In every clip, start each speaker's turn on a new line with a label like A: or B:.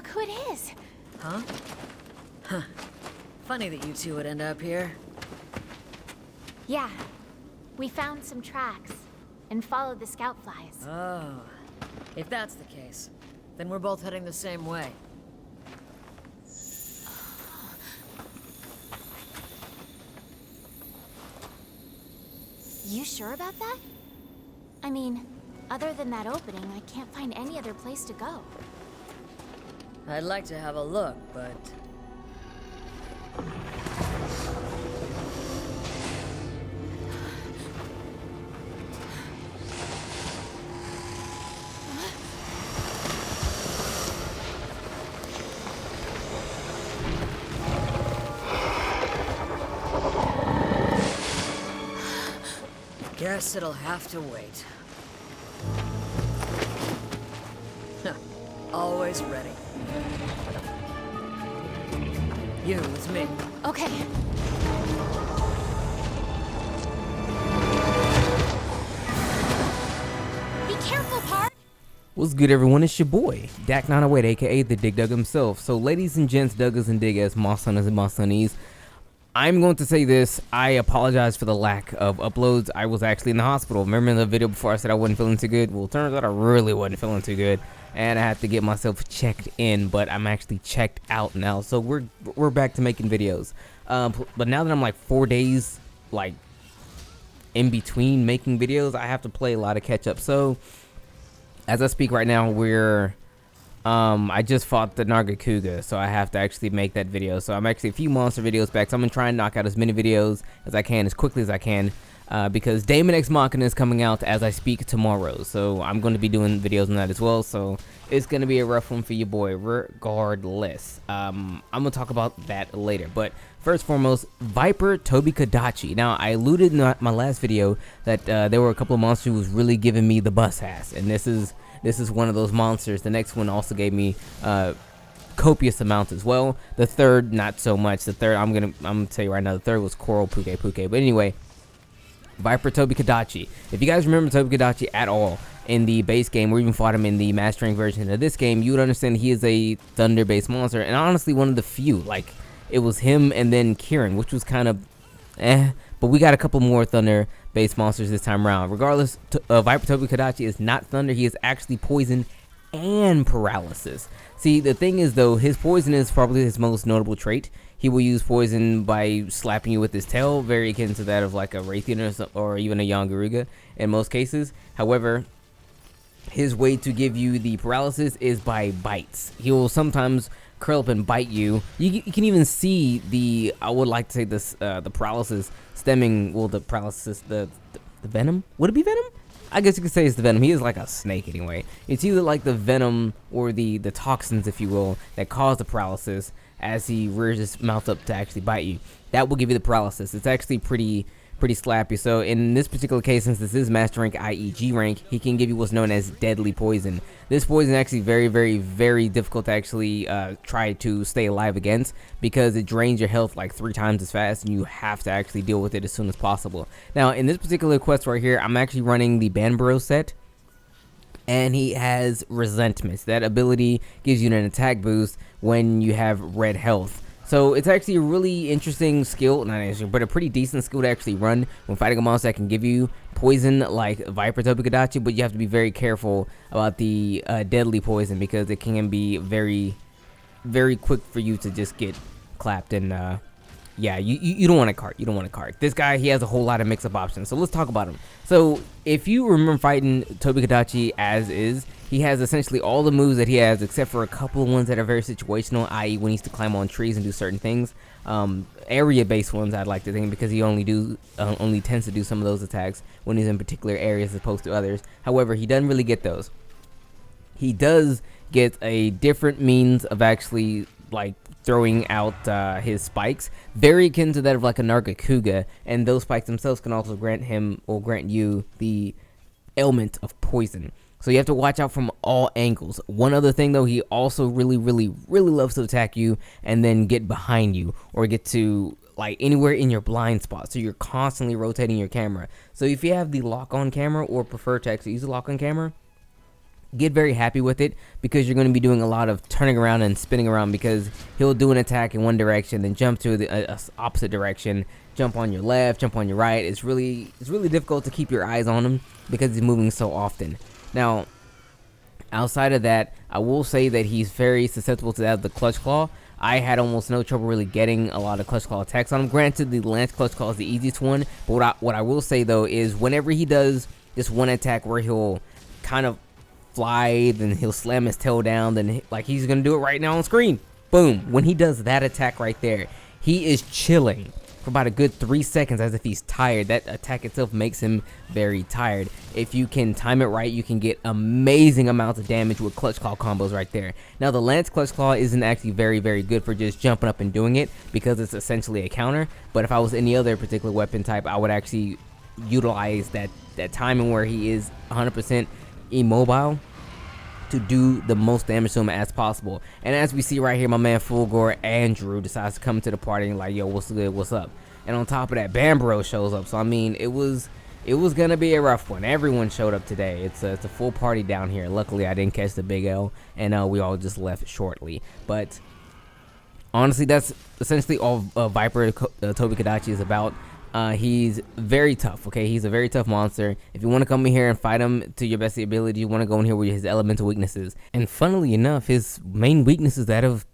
A: look who it is.
B: Huh? Huh. Funny that you two would end up here.
A: Yeah. We found some tracks and followed the scout flies.
B: Oh. If that's the case, then we're both heading the same way.
A: You sure about that? I mean, other than that opening, I can't find any other place to go.
B: I'd like to have a look, but... Guess it'll have to wait. Always ready. You, it's me.
A: Okay. Be careful, Park!
C: What's good, everyone? It's your boy, Dak908, aka the Dig Dug himself. So, ladies and gents, Duggers and Diggers, Monsters and Monstonies, I'm going to say this. I apologize for the lack of uploads. I was actually in the hospital. Remember in the video before I said I wasn't feeling too good? Well, it turns out I really wasn't feeling too good, and I had to get myself checked in, but I'm actually checked out now. So we're back to making videos. But now that I'm like 4 days like in between making videos, I have to play a lot of catch up. So as I speak right now, I just fought the Nargacuga, so I have to actually make that video. So I'm actually a few monster videos back, so I'm gonna try and knock out as many videos as I can, as quickly as I can, because Daemon X Machina is coming out as I speak tomorrow, so I'm going to be doing videos on that as well. So it's gonna be a rough one for your boy regardless. I'm gonna talk about that later, but first and foremost, Viper Tobi Kadachi. Now, I alluded in my last video that there were a couple of monsters who was really giving me the bus ass, and this is one of those monsters. The next one also gave me copious amounts as well. The third, not so much. The third, I'm gonna tell you right now, the third was Coral Puke. But anyway, Viper Tobi Kadachi. If you guys remember Tobi Kadachi at all in the base game, or even fought him in the mastering version of this game, you would understand he is a thunder-based monster, and honestly one of the few. Like, it was him and then Kieran, which was kind of but we got a couple more thunder-based monsters this time around. Regardless, Viper Tobi Kadachi is not thunder. He is actually poison and paralysis. See, the thing is, though, his poison is probably his most notable trait. He will use poison by slapping you with his tail, very akin to that of like a Raytheon or even a Yangaruga in most cases. However, his way to give you the paralysis is by bites. He will sometimes curl up and bite you. You can even see the, I would like to say this, the paralysis stemming, well, the paralysis, the venom? Would it be venom? I guess you could say it's the venom. He is like a snake anyway. It's either like the venom or the toxins, if you will, that cause the paralysis as he rears his mouth up to actually bite you. That will give you the paralysis. It's actually pretty slappy. So in this particular case, since this is master rank, i.e. G rank, he can give you what's known as deadly poison. This poison is actually very difficult to actually try to stay alive against, because it drains your health like 3 times as fast, and you have to actually deal with it as soon as possible. Now in this particular quest right here, I'm actually running the Banbaro set, and he has Resentments. That ability gives you an attack boost when you have red health. So it's actually a really interesting skill, not interesting, but a pretty decent skill to actually run when fighting a monster that can give you poison like Viper Tobi Kadachi, but you have to be very careful about the deadly poison, because it can be very quick for you to just get clapped, and yeah, you don't want to cart. You don't want to cart. This guy, he has a whole lot of mix-up options, so let's talk about him. So if you remember fighting Tobi Kadachi as is, he has essentially all the moves that he has, except for a couple of ones that are very situational, i.e. when he needs to climb on trees and do certain things. Area-based ones, I'd like to think, because he only tends to do some of those attacks when he's in particular areas as opposed to others. However, he doesn't really get those. He does get a different means of actually like throwing out his spikes, very akin to that of like a Nargacuga, and those spikes themselves can also grant him, or grant you, the element of poison. So you have to watch out from all angles. One other thing though, he also really loves to attack you and then get behind you, or get to like anywhere in your blind spot, so you're constantly rotating your camera. So if you have the lock-on camera, or prefer to actually use the lock-on camera, get very happy with it, because you're going to be doing a lot of turning around and spinning around, because he'll do an attack in one direction, then jump to the opposite direction, jump on your left, jump on your right. It's really difficult to keep your eyes on him because he's moving so often. Now, outside of that, I will say that he's very susceptible to that of the Clutch Claw. I had almost no trouble really getting a lot of Clutch Claw attacks on him. Granted, the Lance Clutch Claw is the easiest one, but what I will say though is whenever he does this one attack where he'll kind of fly, then he'll slam his tail down, then like he's gonna do it right now on screen, boom, when he does that attack right there, he is chilling for about a good 3 seconds as if he's tired. That attack itself makes him very tired. If you can time it right, you can get amazing amounts of damage with Clutch Claw combos right there. Now, the Lance Clutch Claw isn't actually very good for just jumping up and doing it, because it's essentially a counter. But if I was any other particular weapon type, I would actually utilize that timing where he is 100% immobile to do the most damage to him as possible. And as we see right here, my man Fulgore Andrew decides to come to the party and like, yo, what's good, what's up? And on top of that, Bambro shows up. So I mean, it was gonna be a rough one. Everyone showed up today. It's a full party down here. Luckily, I didn't catch the big L, and we all just left shortly. But honestly, that's essentially all Viper Tobi Kadachi is about. He's very tough, okay? He's a very tough monster. If you want to come in here and fight him to your best ability, you want to go in here with his elemental weaknesses. And funnily enough, his main weakness is that of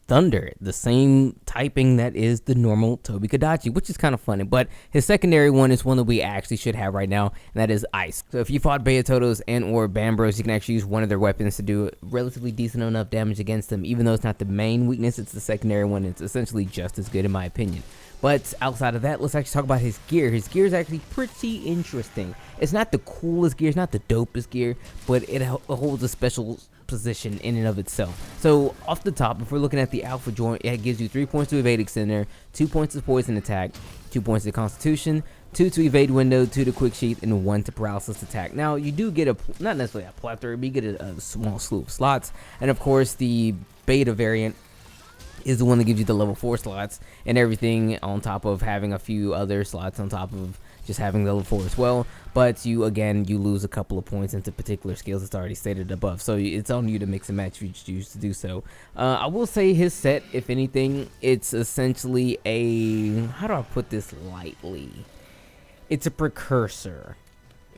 C: thunder, the same typing that is the normal Tobi Kadachi, which is kind of funny. But his secondary one is one that we actually should have right now, and that is ice. So if you fought Beatotos and or Bambros, you can actually use one of their weapons to do relatively decent enough damage against them. Even though it's not the main weakness, it's the secondary one. It's essentially just as good in my opinion. But outside of that, let's actually talk about his gear. His gear is actually pretty interesting. It's not the coolest gear, it's not the dopest gear, but it holds a special position in and of itself. So off the top, if we're looking at the Alpha Joint, it gives you 3 points to evade extender, 2 points to poison attack, 2 points to constitution, 2 to evade window, 2 to quick sheath, and 1 to paralysis attack. Now you do get not necessarily a plethora, but you get a small slew of slots. And of course the beta variant is the one that gives you the level 4 slots and everything, on top of having a few other slots on top of just having level 4 as well. But you lose a couple of points into particular skills that's already stated above, so it's on you to mix and match if you choose to do so. I will say his set, if anything, it's essentially a, how do I put this lightly, it's a precursor.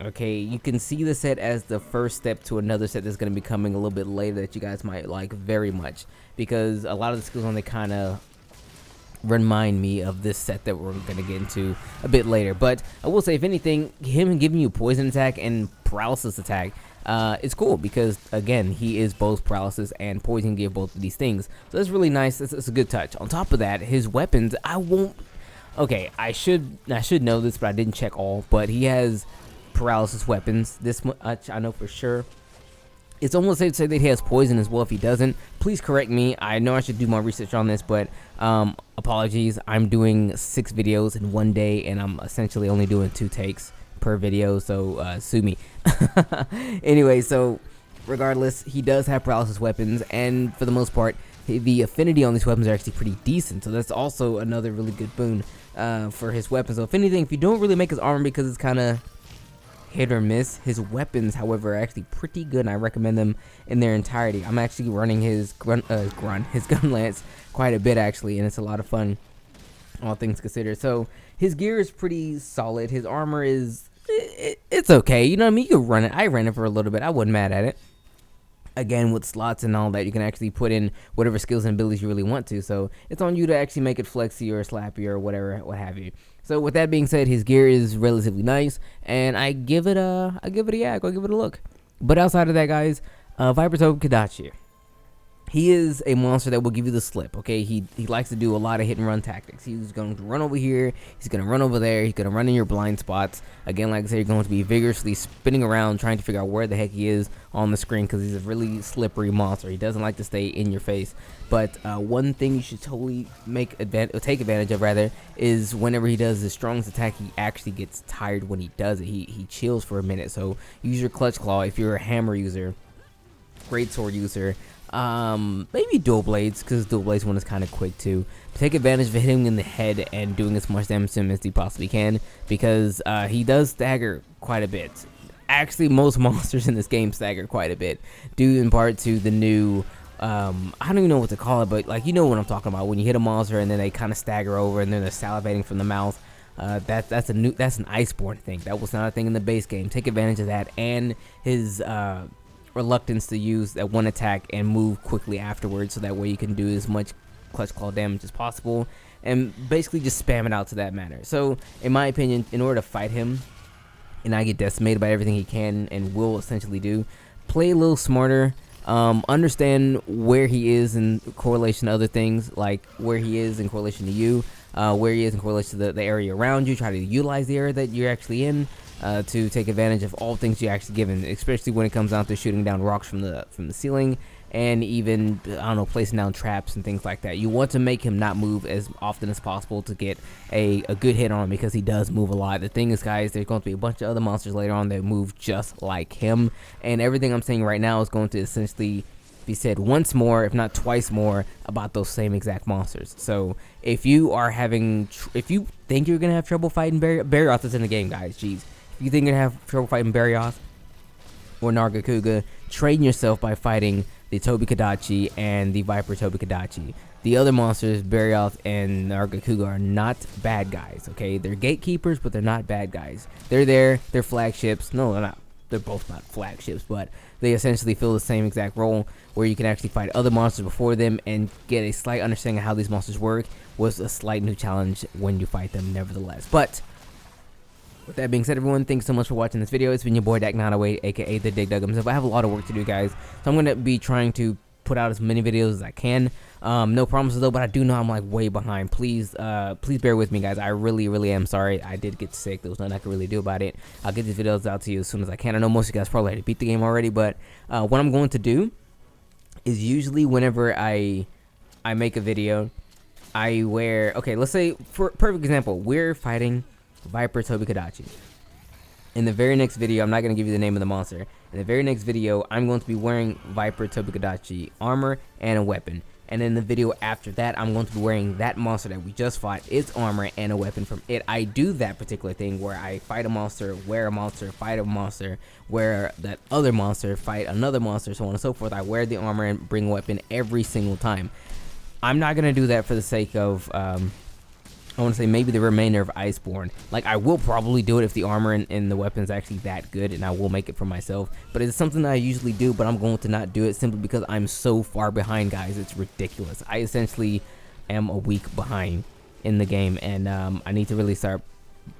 C: Okay, you can see the set as the first step to another set that's going to be coming a little bit later that you guys might like very much, because a lot of the skills on it kind of remind me of this set that we're going to get into a bit later. But I will say, if anything, him giving you poison attack and paralysis attack, it's cool, because again, he is both paralysis and poison, give both of these things, so that's really nice. It's a good touch. On top of that, his weapons, I should know this, but I didn't check all, but he has paralysis weapons. This much I know for sure. It's almost safe to say that he has poison as well. If he doesn't, please correct me. I know I should do more research on this, but apologies. I'm doing 6 videos in one day, and I'm essentially only doing 2 takes per video, so sue me. Anyway, so regardless, he does have paralysis weapons, and for the most part, the affinity on these weapons are actually pretty decent, so that's also another really good boon for his weapons. So if anything, if you don't really make his armor because it's kind of hit or miss, his weapons, however, are actually pretty good, and I recommend them in their entirety. I'm actually running his gun lance quite a bit actually, and it's a lot of fun, all things considered. So his gear is pretty solid. His armor is it's okay, you know what I mean? You can run it. I ran it for a little bit. I wasn't mad at it. Again, with slots and all that, you can actually put in whatever skills and abilities you really want to, so it's on you to actually make it flexy or slappy or whatever, what have you. So with that being said, his gear is relatively nice, and I give it a yak, I'll give it a look. But outside of that, guys, Viper Tobi Kadachi, he is a monster that will give you the slip, okay? He likes to do a lot of hit and run tactics. He's going to run over here, he's going to run over there, he's going to run in your blind spots. Again, like I said, you're going to be vigorously spinning around trying to figure out where the heck he is on the screen, because he's a really slippery monster. He doesn't like to stay in your face. But one thing you should totally take advantage of, rather, is whenever he does his strongest attack, he actually gets tired when he does it. He chills for a minute. So use your Clutch Claw if you're a hammer user, greatsword user, maybe dual blades, because dual blades one is kind of quick too. Take advantage of hitting him in the head and doing as much damage to him as he possibly can, because he does stagger quite a bit. actually most monsters in this game stagger quite a bit, due in part to the new I don't even know what to call it, but like, you know what I'm talking about, when you hit a monster and then they kind of stagger over and then they're salivating from the mouth. That's an Iceborne thing. That was not a thing in the base game. Take advantage of that and his reluctance to use that one attack and move quickly afterwards, so that way you can do as much clutch claw damage as possible and basically just spam it out to that manner. So in my opinion, in order to fight him and not get decimated by everything he can and will essentially do, play a little smarter. Understand where he is in correlation to other things, like where he is in correlation to you, where he is in correlation to the area around you. Try to utilize the area that you're actually in to take advantage of all things you're actually given, especially when it comes down to shooting down rocks from the ceiling, and even, I don't know, placing down traps and things like that. You want to make him not move as often as possible to get a good hit on him, because he does move a lot. The thing is, guys, there's going to be a bunch of other monsters later on that move just like him, and everything I'm saying right now is going to essentially be said once more, if not twice more, about those same exact monsters. So if you are having, if you think you're gonna have trouble fighting Barioth is in the game, guys. Jeez, if you think you're gonna have trouble fighting Barioth or Nargacuga, train yourself by fighting the Tobi Kadachi and the Viper Tobi Kadachi. The other monsters, Barioth and Nargacuga, are not bad guys, okay? They're gatekeepers, but they're not bad guys. They're there, they're flagships. No, they're not. They're both not flagships, but they essentially fill the same exact role, where you can actually fight other monsters before them and get a slight understanding of how these monsters work. Was a slight new challenge when you fight them, nevertheless. But with that being said, everyone, thanks so much for watching this video. It's been your boy Dak908, aka the Dig Dug himself. I have a lot of work to do, guys, so I'm gonna be trying to put out as many videos as I can. No promises though, but I do know I'm like way behind. Please bear with me, guys. I really am sorry. I did get sick. There was nothing I could really do about it. I'll get these videos out to you as soon as I can. I know most of you guys probably already beat the game already, but what I'm going to do is, usually whenever I make a video, I wear, okay, let's say, for perfect example, we're fighting Viper Tobi Kadachi. In the very next video, I'm not going to give you the name of the monster. In the very next video, I'm going to be wearing Viper Tobi Kadachi armor and a weapon. And in the video after that, I'm going to be wearing that monster that we just fought, its armor and a weapon from it. I do that particular thing where I fight a monster, wear a monster, fight a monster, wear that other monster, fight another monster, so on and so forth. I wear the armor and bring a weapon every single time. I'm not going to do that for the sake of, I want to say maybe the remainder of Iceborne. Like, I will probably do it if the armor and the weapon is actually that good, and I will make it for myself. But it's something that I usually do, but I'm going to not do it simply because I'm so far behind, guys. It's ridiculous. I essentially am a week behind in the game, and I need to really start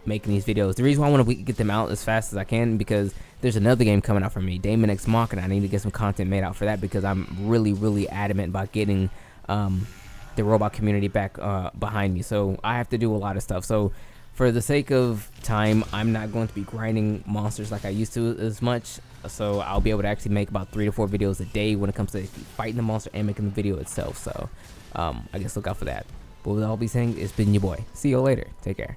C: making these videos. The reason why I want to get them out as fast as I can, because there's another game coming out for me, Daemon X Machina. I need to get some content made out for that, because I'm really adamant about getting the robot community back behind me. So I have to do a lot of stuff. So for the sake of time, I'm not going to be grinding monsters like I used to as much. So I'll be able to actually make about 3 to 4 videos a day when it comes to fighting the monster and making the video itself. So I guess look out for that. But with all be saying, it's been your boy. See you later. Take care.